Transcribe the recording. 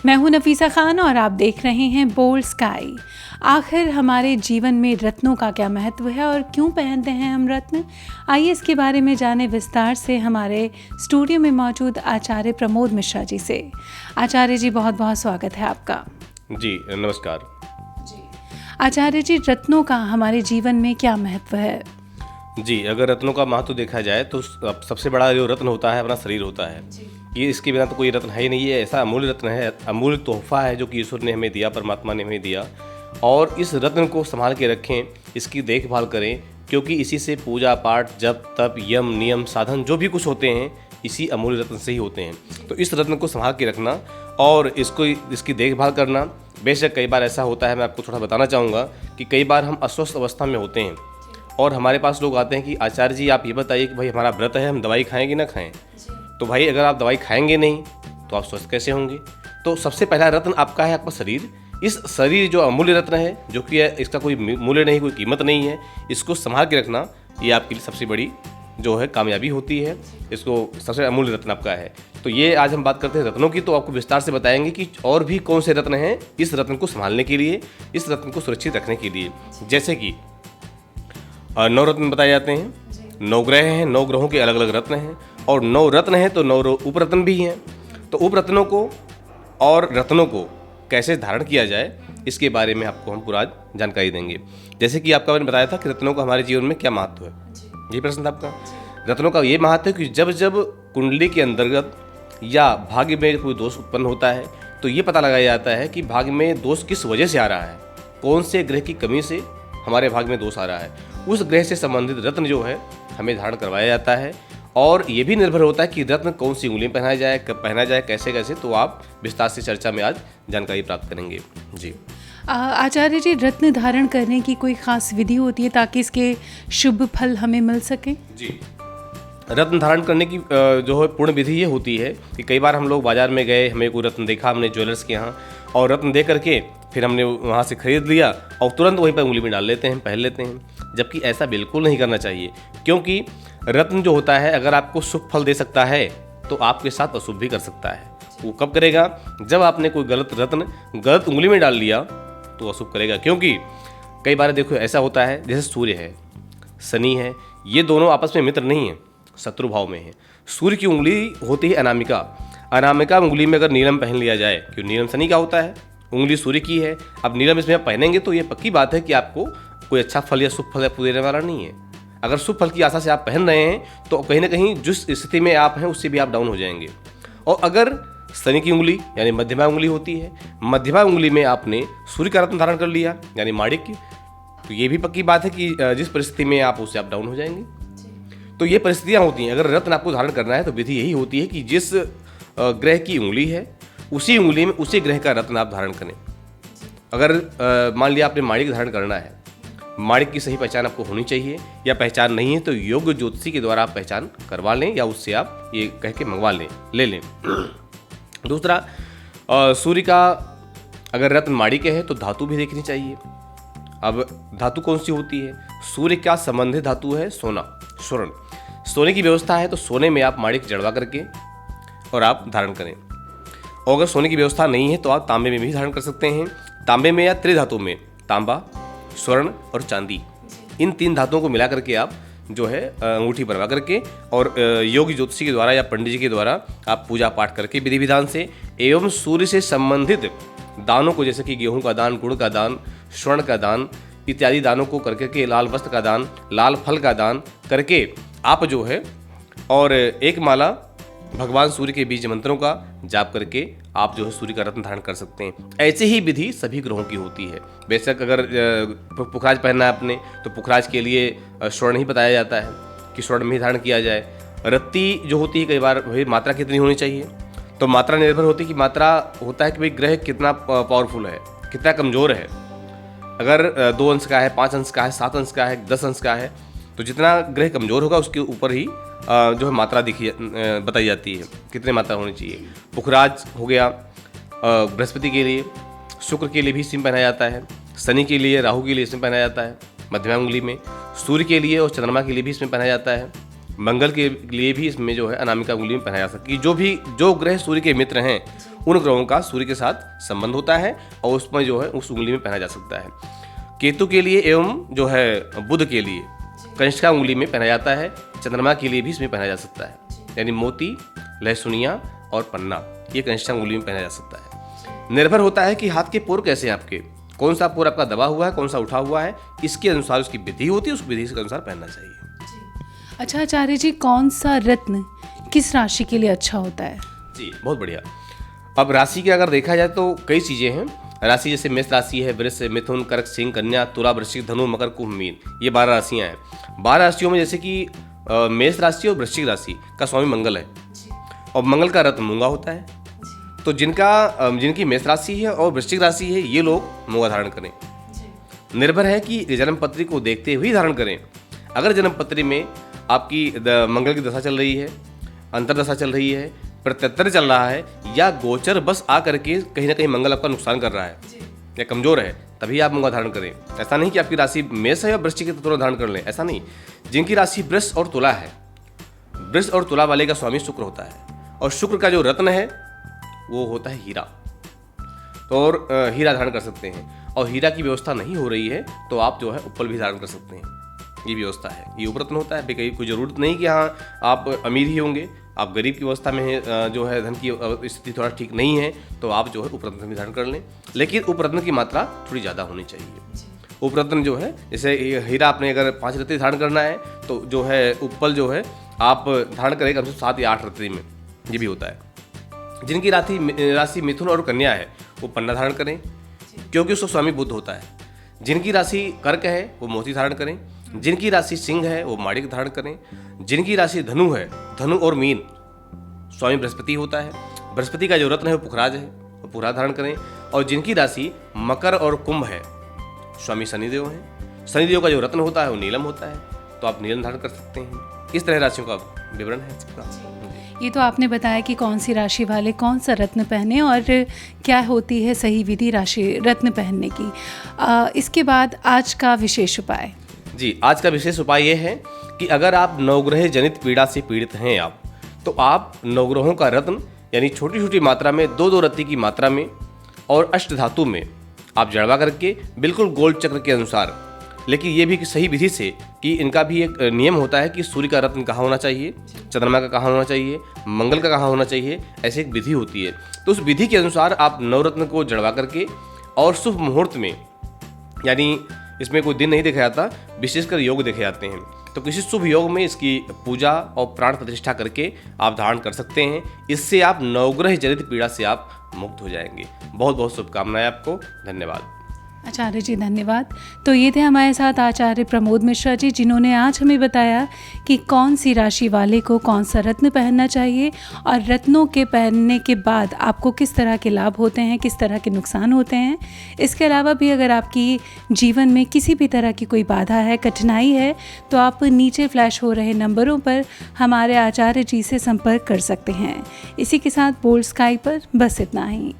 मैं हूं नफीसा खान और आप देख रहे हैं बोल्ड स्काई। आखिर हमारे जीवन में रत्नों का क्या महत्व है और क्यों पहनते हैं हम रत्न? आइए इसके बारे में जाने विस्तार से हमारे स्टूडियो में मौजूद आचार्य प्रमोद मिश्रा जी से। आचार्य जी, बहुत बहुत स्वागत है आपका। जी नमस्कार। आचार्य जी, रत्नों का हमारे जीवन में क्या महत्व है? जी, अगर रत्नों का महत्व देखा जाए तो सबसे बड़ा जो रत्न होता है अपना शरीर होता है। ये इसके बिना तो कोई रत्न है ही नहीं है। ऐसा अमूल्य रत्न है, अमूल्य तोहफा है जो कि ईश्वर ने हमें दिया, परमात्मा ने हमें दिया। और इस रत्न को संभाल के रखें, इसकी देखभाल करें, क्योंकि इसी से पूजा पाठ, जप तप, यम नियम साधन जो भी कुछ होते हैं इसी अमूल्य रत्न से ही होते हैं। तो इस रत्न को संभाल के रखना और इसकी देखभाल करना। बेशक कई बार ऐसा होता है, मैं आपको थोड़ा बताना चाहूँगा कि कई बार हम अस्वस्थ अवस्था में होते हैं और हमारे पास लोग आते हैं कि आचार्य जी आप ये बताइए कि भाई हमारा व्रत है, हम दवाई खाएं कि ना खाएं। तो भाई अगर आप दवाई खाएंगे नहीं तो आप स्वस्थ कैसे होंगे? तो सबसे पहला रत्न आपका है आपका शरीर। इस शरीर जो अमूल्य रत्न है, जो कि इसका कोई मूल्य नहीं, कोई कीमत नहीं है, इसको संभाल के रखना ये आपके लिए सबसे बड़ी जो है कामयाबी होती है। इसको सबसे अमूल्य रत्न आपका है। तो ये आज हम बात करते हैं रत्नों की, तो आपको विस्तार से बताएंगे कि और भी कौन से रत्न हैं इस रत्न को संभालने के लिए, इस रत्न को सुरक्षित रखने के लिए। जैसे कि 9 रत्न बताए जाते हैं, 9 ग्रह हैं, 9 ग्रहों के अलग अलग रत्न हैं, और 9 रत्न हैं तो 9 उपरत्न भी हैं। तो उपरत्नों को और रत्नों को कैसे धारण किया जाए इसके बारे में आपको हम पूरा जानकारी देंगे। जैसे कि आपका मैंने बताया था कि रत्नों का हमारे जीवन में क्या महत्व है, ये प्रश्न था आपका। रत्नों का ये महत्व है कि जब जब कुंडली के अंतर्गत या भाग्य में कोई दोष उत्पन्न होता है तो ये पता लगाया जाता है कि भाग्य में दोष किस वजह से आ रहा है, कौन से ग्रह की कमी से हमारे भाग्य में दोष आ रहा है। उस ग्रह से संबंधित रत्न जो है हमें धारण करवाया जाता है। और ये भी निर्भर होता है कि रत्न कौन सी उंगली में पहनाया जाए, कब पहना जाए, कैसे कैसे। तो आप विस्तार से चर्चा में आज जानकारी प्राप्त करेंगे। जी आचार्य जी, रत्न धारण करने की कोई खास विधि होती है ताकि इसके शुभ फल हमें मिल सके? जी, रत्न धारण करने की जो है पूर्ण विधि ये होती है कि कई बार हम लोग बाजार में गए, हमें कोई रत्न देखा हमने ज्वेलर्स के यहाँ, और रत्न दे करके फिर हमने वहाँ से खरीद लिया और तुरंत वहीं पर उंगली में डाल लेते हैं, पहन लेते हैं। जबकि ऐसा बिल्कुल नहीं करना चाहिए, क्योंकि रत्न जो होता है अगर आपको शुभ फल दे सकता है तो आपके साथ अशुभ भी कर सकता है। वो कब करेगा? जब आपने कोई गलत रत्न गलत उंगली में डाल लिया तो अशुभ करेगा। क्योंकि कई बार देखो ऐसा होता है, जैसे सूर्य है, शनि है, ये दोनों आपस में मित्र नहीं है, शत्रु भाव में है। सूर्य की उंगली होती है अनामिका। अनामिका उंगली में अगर नीलम पहन लिया जाए, क्यों नीलम शनि का होता है, उंगली सूर्य की है, अब नीलम इसमें आप पहनेंगे तो ये पक्की बात है कि आपको कोई अच्छा फल या शुभ फल आपको देने वाला नहीं है। अगर शुभ फल की आशा से आप पहन रहे हैं तो कहीं ना कहीं जिस स्थिति में आप हैं उससे भी आप डाउन हो जाएंगे। और अगर शनि की उंगली यानी मध्यमा उंगली होती है, मध्यमा उंगली में आपने सूर्य का रत्न धारण कर लिया यानी माणिक्य, तो ये भी पक्की बात है कि जिस परिस्थिति में आप उससे आप डाउन हो जाएंगे। तो ये परिस्थितियाँ होती हैं। अगर रत्न आपको धारण करना है तो विधि यही होती है कि जिस ग्रह की उंगली है उसी उंगली में उसी ग्रह का रत्न आप धारण करें। अगर मान लिया आपने माणिक धारण करना है, माणिक की सही पहचान आपको होनी चाहिए, या पहचान नहीं है तो योग्य ज्योतिषी के द्वारा आप पहचान करवा लें या उससे आप ये कह के मंगवा लें, ले लें। दूसरा, सूर्य का अगर रत्न माणिक है तो धातु भी देखनी चाहिए। अब धातु कौन सी होती है? सूर्य का संबंधित धातु है सोना, स्वर्ण। सोने की व्यवस्था है तो सोने में आप माणिक जड़वा करके और आप धारण करें। और अगर सोने की व्यवस्था नहीं है तो आप तांबे में भी धारण कर सकते हैं। तांबे में या त्रिधातु में, तांबा, स्वर्ण और चांदी, इन 3 धातुओं को मिला करके आप जो है अंगूठी बनवा करके और योगी ज्योतिषी के द्वारा या पंडित जी के द्वारा आप पूजा पाठ करके विधि विधान से एवं सूर्य से संबंधित दानों को, जैसे कि गेहूं का दान, गुड़ का दान, स्वर्ण का दान इत्यादि दानों को करके के, लाल वस्त्र का दान, लाल फल का दान करके आप जो है और एक माला भगवान सूर्य के बीज मंत्रों का जाप करके आप जो है सूर्य का रत्न धारण कर सकते हैं। ऐसे ही विधि सभी ग्रहों की होती है। बेशक अगर पुखराज पहनना है आपने तो पुखराज के लिए स्वर्ण ही बताया जाता है कि स्वर्ण में ही धारण किया जाए। रत्ती जो होती है कई बार वही मात्रा कितनी होनी चाहिए, तो मात्रा निर्भर होती है कि मात्रा होता है कि भाई ग्रह कितना पावरफुल है, कितना कमज़ोर है। अगर 2 अंश का है, 5 अंश का है, 7 अंश का है, 10 अंश का है, तो जितना ग्रह कमज़ोर होगा उसके ऊपर ही जो है मात्रा बताई जाती है कितनी मात्रा होनी चाहिए। पुखराज हो गया बृहस्पति के लिए, शुक्र के लिए भी इसमें पहना जाता है, शनि के लिए, राहु के लिए इसमें पहना जाता है मध्यमा उंगली में, सूर्य के लिए और चंद्रमा के लिए भी इसमें पहना जाता है मंगल के लिए भी इसमें जो है अनामिका उंगली में पहनाया जा सकती है। जो ग्रह सूर्य के मित्र हैं उन ग्रहों का सूर्य के साथ संबंध होता है और उसमें जो है उस उंगली में पहना जा सकता है। केतु के लिए एवं जो है बुध के लिए कनिष्ठा उंगली में पहना जाता है। चंद्रमा के लिए भी इसमें पहना जा सकता है, यानी मोती, लहसुनिया और पन्ना ये कनिष्ठा उंगली में पहना जा सकता है। निर्भर होता है कि हाथ के पोर कैसे हैं आपके, कौन सा पोर आपका दबा हुआ है, कौन सा उठा हुआ है, इसके अनुसार उसकी विधि होती है, उस विधि के अनुसार पहनना चाहिए। अच्छा आचार्य जी, कौन सा रत्न किस राशि के लिए अच्छा होता है? जी बहुत बढ़िया। अब राशि के अगर देखा जाए तो कई चीज़ें हैं। राशि जैसे मेष राशि है, वृष, मिथुन, कर्क, सिंह, कन्या, तुला, वृश्चिक, धनु, मकर, कुंभ, मीन, ये 12 राशियाँ हैं। 12 राशियों में जैसे कि मेष राशि और वृश्चिक राशि का स्वामी मंगल है और मंगल का रत्न मूंगा होता है। तो जिनकी मेष राशि है और वृश्चिक राशि है ये लोग मूंगा धारण करें। निर्भर है कि जन्म पत्री को देखते हुए धारण करें। अगर जन्म पत्री में आपकी मंगल की दशा चल रही है, अंतरदशा चल रही है, प्रत्यंतर चल रहा है या गोचर बस आ करके कहीं ना कहीं मंगल आपका नुकसान कर रहा है या कमजोर है, तभी आप मूंगा धारण करें। ऐसा नहीं कि आपकी राशि मेष है और वृश्चिक के तुरंत धारण कर लें, ऐसा नहीं। जिनकी राशि वृष और तुला है, वृष और तुला वाले का स्वामी शुक्र होता है और शुक्र का जो रत्न है वो होता है हीरा। तो और हीरा धारण कर सकते हैं। और हीरा की व्यवस्था नहीं हो रही है तो आप जो है उपल भी धारण कर सकते हैं, ये व्यवस्था है। ये उपरत्न होता है, कहीं कोई ज़रूरत नहीं कि हाँ आप अमीर ही होंगे, आप गरीब की अवस्था में है, जो है धन की स्थिति थोड़ा ठीक नहीं है तो आप जो है उपरत्न भी धारण कर लें, लेकिन उपरत्न की मात्रा थोड़ी ज़्यादा होनी चाहिए। उपरत्न जो है, जैसे हीरा आपने अगर 5 रत्ती धारण करना है तो जो है उपल जो है आप धारण करें कम से 7 या 8 रत्ती में, ये भी होता है। जिनकी राशि मिथुन और कन्या है वो पन्ना धारण करें क्योंकि उसका स्वामी बुध होता है। जिनकी राशि कर्क है वो मोती धारण करें। जिनकी राशि सिंह है वो माणिक धारण करें। जिनकी राशि धनु है, धनु और मीन स्वामी बृहस्पति होता है। बृहस्पति का जो रत्न है वो पुखराज है, वो पुखराज धारण करें। और जिनकी राशि मकर और कुंभ है स्वामी शनिदेव हैं। शनिदेव का जो रत्न होता है वो नीलम होता है, तो आप नीलम धारण कर सकते हैं। इस तरह राशियों का विवरण है इसका। ये तो आपने बताया कि कौन सी राशि वाले कौन सा रत्न पहने और क्या होती है सही विधि राशि रत्न पहनने की। इसके बाद आज का विशेष उपाय। जी, आज का विशेष उपाय ये है कि अगर आप नवग्रह जनित पीड़ा से पीड़ित हैं आप, तो आप नवग्रहों का रत्न यानी छोटी छोटी मात्रा में 2-2 रत्ती की मात्रा में और अष्ट धातु में आप जड़वा करके बिल्कुल गोल चक्र के अनुसार, लेकिन ये भी सही विधि से कि इनका भी एक नियम होता है कि सूर्य का रत्न कहाँ होना चाहिए, चंद्रमा का कहाँ होना चाहिए, मंगल का कहाँ होना चाहिए, ऐसी एक विधि होती है। तो उस विधि के अनुसार आप नवरत्न को जड़वा करके और शुभ मुहूर्त में, यानी इसमें कोई दिन नहीं देखा जाता, विशेषकर योग देखे जाते हैं, तो किसी शुभ योग में इसकी पूजा और प्राण प्रतिष्ठा करके आप धारण कर सकते हैं। इससे आप नवग्रह जनित पीड़ा से आप मुक्त हो जाएंगे। बहुत बहुत शुभकामनाएं आपको। धन्यवाद। आचार्य जी धन्यवाद। तो ये थे हमारे साथ आचार्य प्रमोद मिश्रा जी, जिन्होंने आज हमें बताया कि कौन सी राशि वाले को कौन सा रत्न पहनना चाहिए और रत्नों के पहनने के बाद आपको किस तरह के लाभ होते हैं, किस तरह के नुकसान होते हैं। इसके अलावा भी अगर आपकी जीवन में किसी भी तरह की कोई बाधा है, कठिनाई है, तो आप नीचे फ्लैश हो रहे नंबरों पर हमारे आचार्य जी से संपर्क कर सकते हैं। इसी के साथ बोल्ड स्काई पर बस इतना ही।